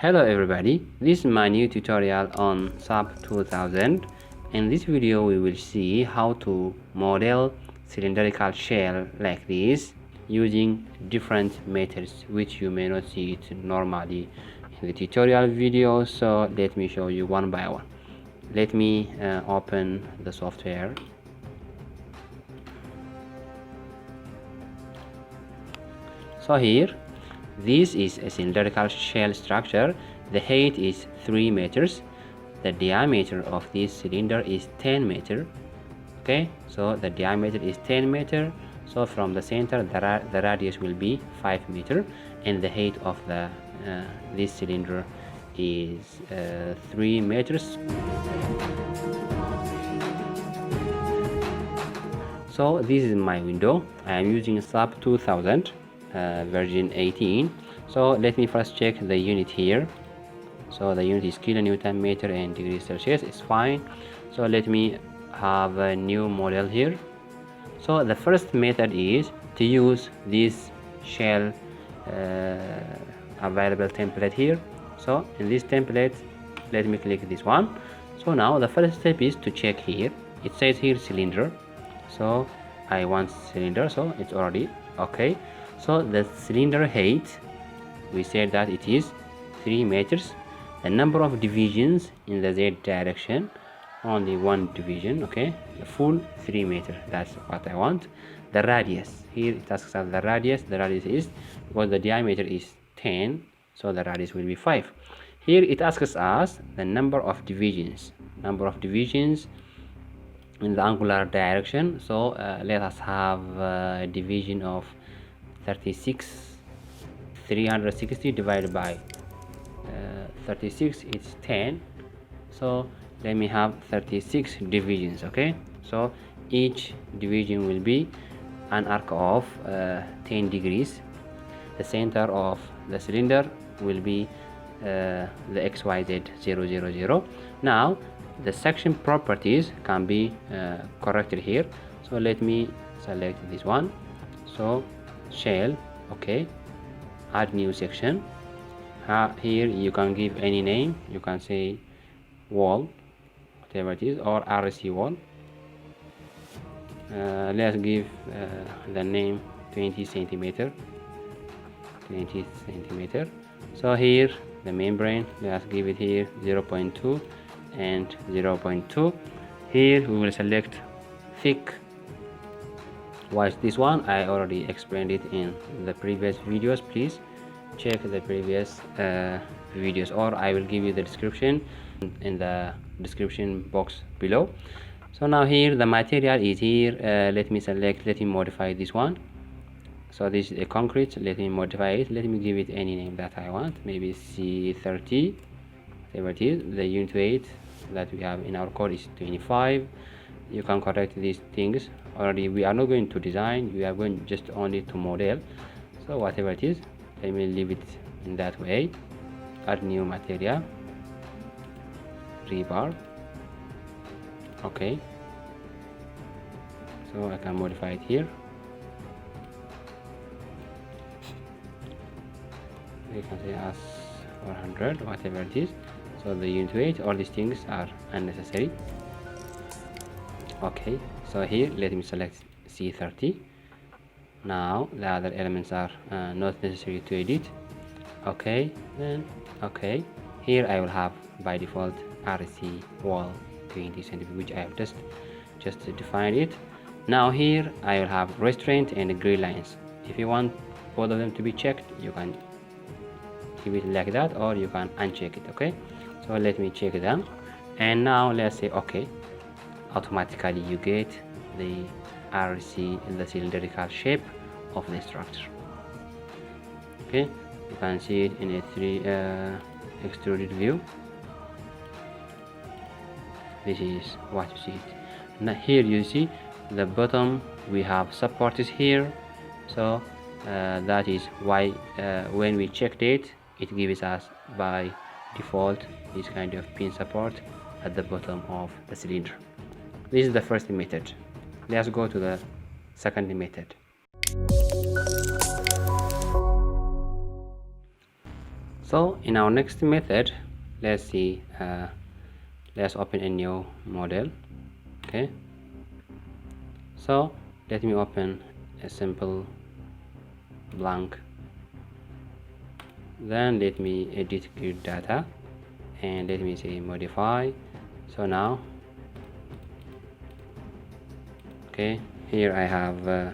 Hello everybody, this is my new tutorial on SAP 2000. In this video we will see how to model cylindrical shell like this using different methods which you may not see it normally in the tutorial video. So let me show you one by one. Let me open the software. So here, this is a cylindrical shell structure. The height is 3 meters. The diameter of this cylinder is 10 meters. Okay, so the diameter is 10 meters. So from the center, the radius will be 5 meters, and the height of the this cylinder is 3 meters. So this is my window. I am using SAP 2000 version 18. So let me first check the unit here. So the unit is kilonewton meter and degrees Celsius. It's fine. So let me have a new model here. So the first method is to use this shell available template here. So in this template, let me click this one. So now the first step is to check here. It says here cylinder. So I want cylinder, so it's already okay. So the cylinder height, we said that it is 3 meters. The number of divisions in the Z direction, only one division, okay. The full 3 meters, that's what I want. The radius, here it asks us the radius. The radius is, because the diameter is 10, so the radius will be 5. Here it asks us the number of divisions in the angular direction. So let us have a division of 360 divided by 36, it's 10. So let me have 36 divisions, okay. So each division will be an arc of 10 degrees. The center of the cylinder will be the XYZ 000. Now the section properties can be corrected here. So let me select this one. So shell, okay, add new section. Here you can give any name. You can say wall, whatever it is, or RC wall. Let's give the name 20 centimeter. So here the membrane, let's give it here 0.2 and 0.2. Here we will select thick. Watch this one, I already explained it in the previous videos. Please check the previous videos, or I will give you the description in the description box below. So now here the material is here. Let me modify this one. So this is a concrete. Let me modify it. Let me give it any name that I want, maybe C30, whatever it is. The unit weight that we have in our code is 25. You can correct these things. Already we are not going to design, we are going just only to model. So whatever it is, let me leave it in that way. Add new material, rebar, okay. So I can modify it here. We can say as 400, whatever it is. So the unit weight, all these things are unnecessary. Okay, so here let me select C30. Now the other elements are not necessary to edit. Okay, then okay. Here I will have by default RC wall 20 centimeters, which I have just defined it. Now here I will have restraint and grid lines. If you want both of them to be checked, you can keep it like that, or you can uncheck it. Okay, so let me check them, and now let's say okay. Automatically you get the RC in the cylindrical shape of the structure. Okay, you can see it in a 3 extruded view. This is what you see it. Now here you see the bottom, we have supports here. So that is why when we checked it, it gives us by default this kind of pin support at the bottom of the cylinder. This is the first method. Let's go to the second method. So in our next method, let's see, let's open a new model. Okay, so let me open a simple blank, then let me edit grid data and let me say modify. So now, okay, here I have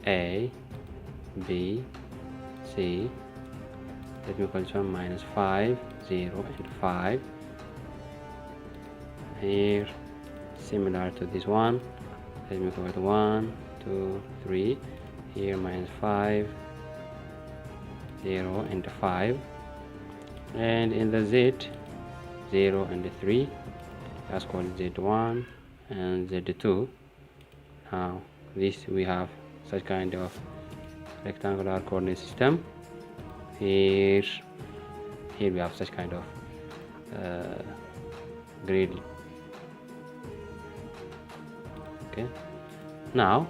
A, B, C. Let me call some -5, 0 and 5. Here similar to this one, let me call it 1, 2, 3. Here -5, 0 and 5, and in the Z, 0 and 3. Let's call it Z1 and Z2. Now this we have such kind of rectangular coordinate system. Here we have such kind of grid. Okay, now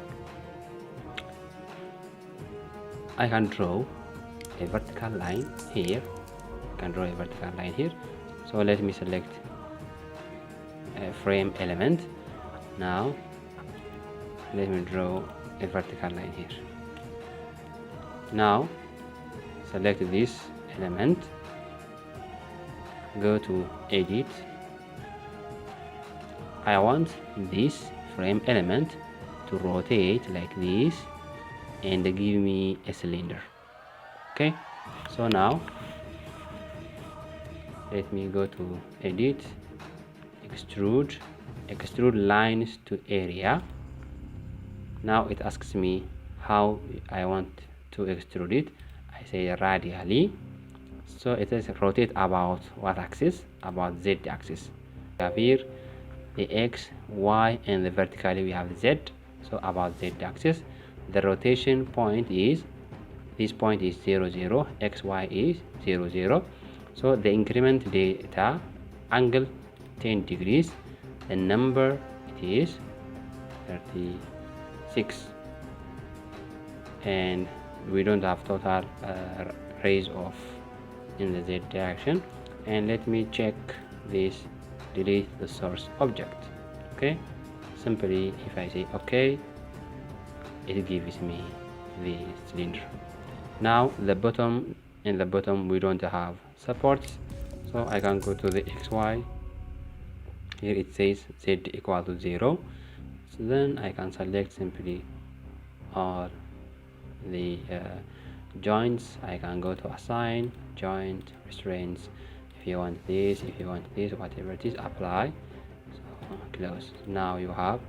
I can draw a vertical line here. So let me select a frame element. Now let me draw a vertical line here. Now select this element, go to edit. I want this frame element to rotate like this and give me a cylinder. Okay, so now let me go to edit, extrude lines to area. Now it asks me how I want to extrude it. I say radially, so it is rotate about what axis? About Z axis. We have here the X, Y, and the vertically we have Z, so about Z axis. The rotation point is, this point is 0, 0, X, Y is 0, 0. So the increment data, angle 10 degrees, the number it is 36, and we don't have total raise off in the Z direction. And let me check this, delete the source object. Okay, simply if I say okay, it gives me the cylinder. Now the bottom, in the bottom we don't have supports, so I can go to the XY. Here it says Z equal to 0, so then I can select simply all the joints. I can go to assign joint restraints. If you want this, whatever it is, apply. So close. Now you have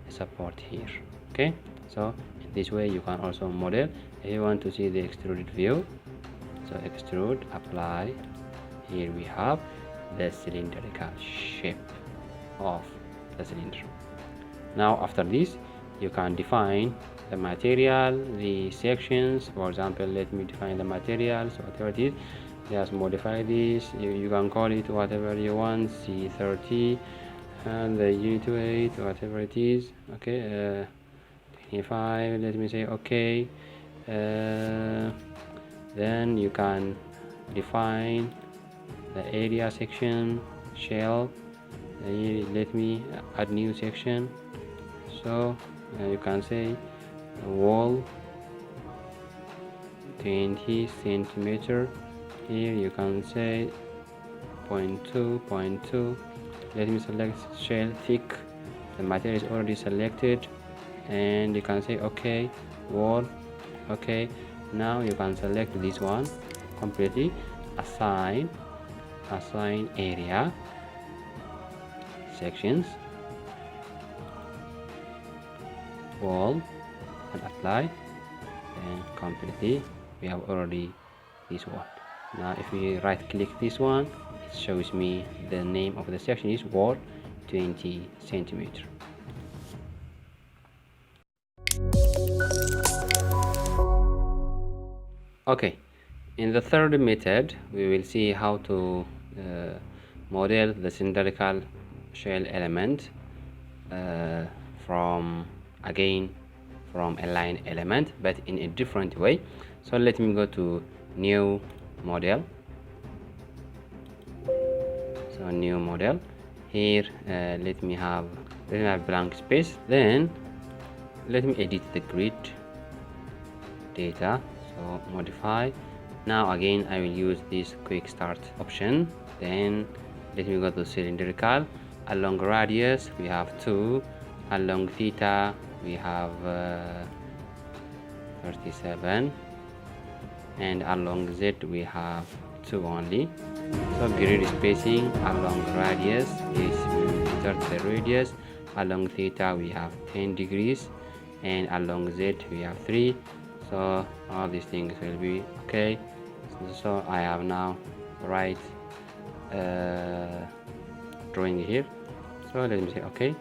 a support here. Okay, so in this way you can also model. If you want to see the extruded view, so extrude, apply. Here we have the cylindrical shape of the cylinder. Now after this you can define the material, the sections. For example, let me define the materials, whatever it is. Just modify this. You can call it whatever you want, C30, and the unit weight, whatever it is. Okay, 25. Let me say okay. Then you can define the area section, shell. Let me add new section. So you can say wall 20 centimeter. Here you can say 0.2. Let me select shell thick. The material is already selected, and you can say okay, wall. Okay, now you can select this one completely, assign area, sections, wall, and apply, and completely we have already this one. Now if we right click this one, it shows me the name of the section is wall 20 centimeter. Okay, in the third method we will see how to model the cylindrical shell element from a line element, but in a different way. So let me go to new model, So new model. Here let me have blank space. Then let me edit the grid data. So modify. Now again I will use this quick start option. Then let me go to cylindrical. Along radius we have 2. Along theta we have 37, and along z we have 2 only. So grid spacing along radius is 30 radius. Along theta we have 10 degrees, and along z we have 3. So all these things will be okay. So I have now right drawing here. So let me say okay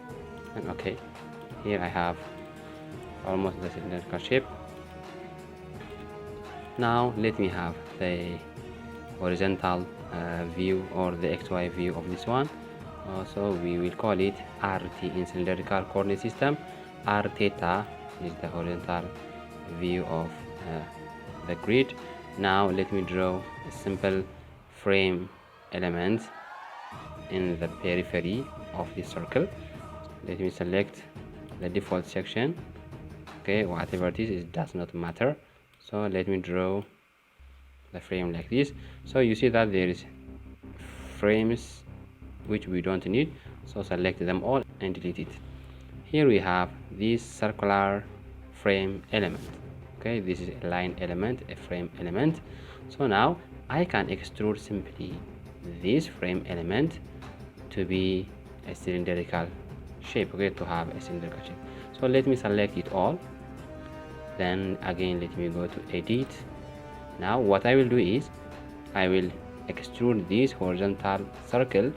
and okay. Here I have almost the cylindrical shape. Now let me have the horizontal view or the XY view of this one. So we will call it RT in cylindrical coordinate system. R theta is the horizontal view of the grid. Now let me draw a simple frame element in the periphery of this circle. Let me select the default section. Okay, whatever it is, it does not matter. So let me draw the frame like this. So you see that there is frames which we don't need, so select them all and delete it. Here we have this circular frame element. Okay, this is a line element, a frame element. So now I can extrude simply this frame element to be a cylindrical shape. Okay, to have a cylindrical shape. So let me select it all. Then again let me go to edit. Now what I will do is I will extrude this horizontal circle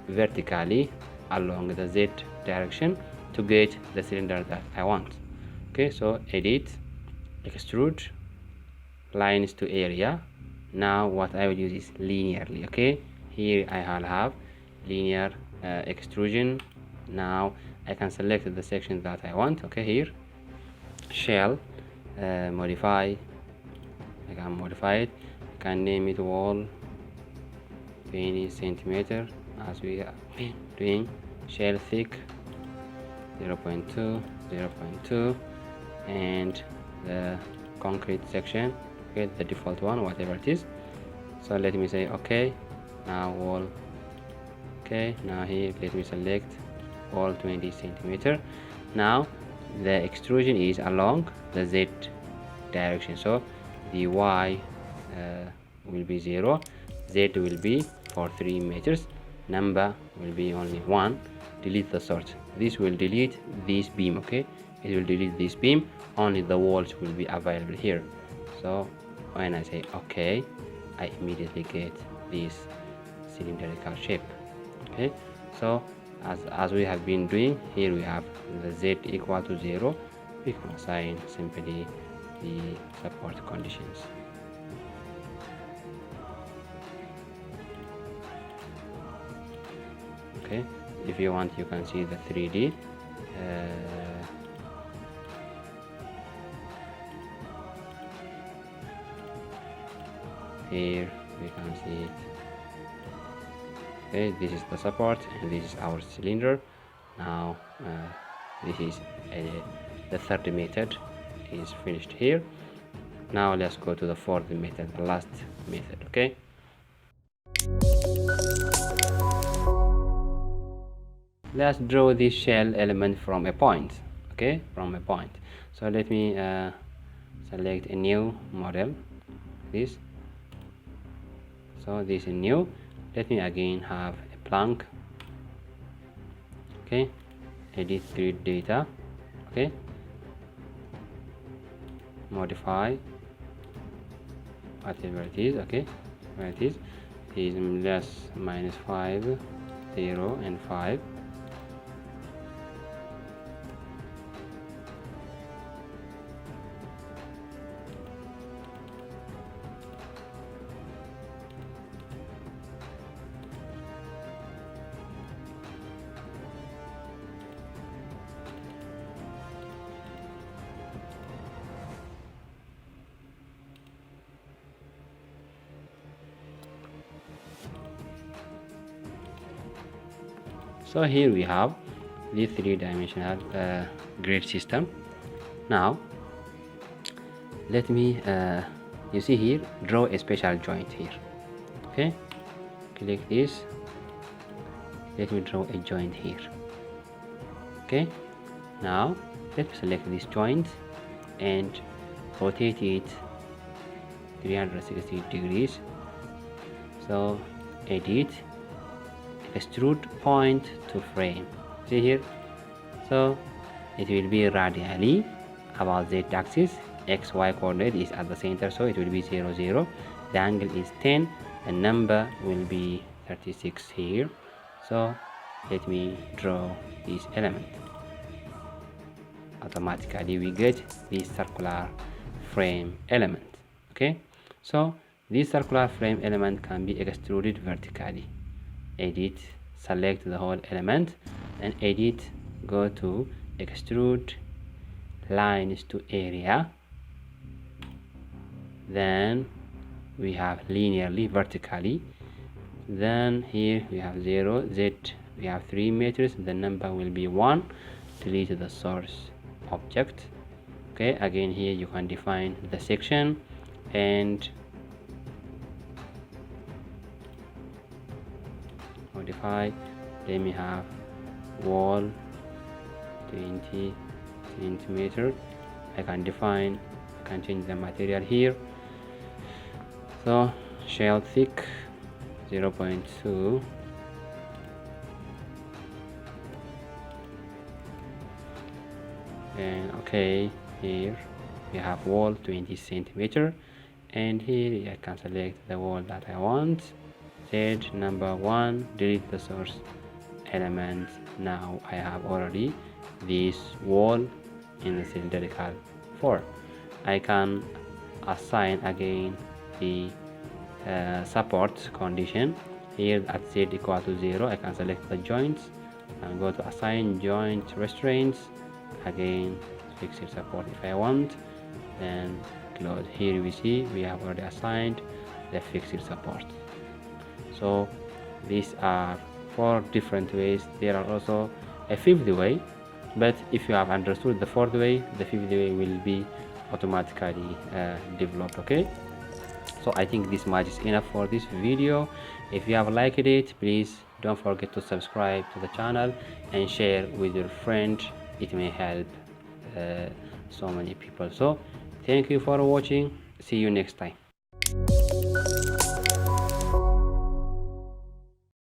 vertically along the Z direction to get the cylinder that I want. Okay, so edit, extrude, lines to area. Now what I will use is linearly. Okay, here I have linear extrusion. Now I can select the section that I want. Okay, here shell, modify. I can modify it. I can name it wall 20 centimeter as we have been doing. Shell thick 0.2, 0.2, and the concrete section, okay, the default one, whatever it is. So let me say okay. Now wall. Okay, now here let me select wall 20 centimeter. Now the extrusion is along the Z direction, so the Y will be 0, Z will be for 3 meters, number will be only 1. Delete the sort. This will delete this beam. Okay, it will delete this beam. Only the walls will be available here. So when I say okay, I immediately get this cylindrical shape. Okay, so as we have been doing, here we have the Z equal to 0. We can assign simply the support conditions. Okay, if you want you can see the 3D here we can see it. Okay, this is the support and this is our cylinder. Now this is the third method is finished here. Now let's go to the fourth method, the last method. Okay, let's draw this shell element from a point. Okay, from a point. So let me select a new model, this. So this is new. Let me again have a blank. Okay, edit grid data. Okay, modify whatever it is. Okay, where it is less -5, 0 and 5. So here we have the three-dimensional grid system. Now let me you see here, draw a special joint here. Okay, click this. Let me draw a joint here. Okay, now let me select this joint and rotate it 360 degrees. So edit, extrude point to frame. See here, so it will be radially about z axis. XY coordinate is at the center, so it will be 0 0. The angle is 10, the number will be 36 here. So let me draw this element. Automatically we get this circular frame element. Okay, so this circular frame element can be extruded vertically. Edit, select the whole element, and edit, go to extrude lines to area. Then we have linearly vertically. Then here we have 0, z we have 3 meters, the number will be 1. Delete the source object. Okay, again here you can define the section and modify. Let me have wall 20 centimeter. I can define, I can change the material here. So shell thick 0.2, and okay, here we have wall 20 centimeter, and here I can select the wall that I want. Z number 1, delete the source element. Now I have already this wall in the cylindrical form. I can assign again the support condition. Here at z equal to 0, I can select the joints and go to assign joint restraints. Again, fixed support if I want, then close. Here we see we have already assigned the fixed support. So these are 4 different ways. There are also a 5th way, but if you have understood the 4th way, the 5th way will be automatically developed. Okay, so I think this much is enough for this video. If you have liked it, please don't forget to subscribe to the channel and share with your friend. It may help so many people. So thank you for watching. See you next time.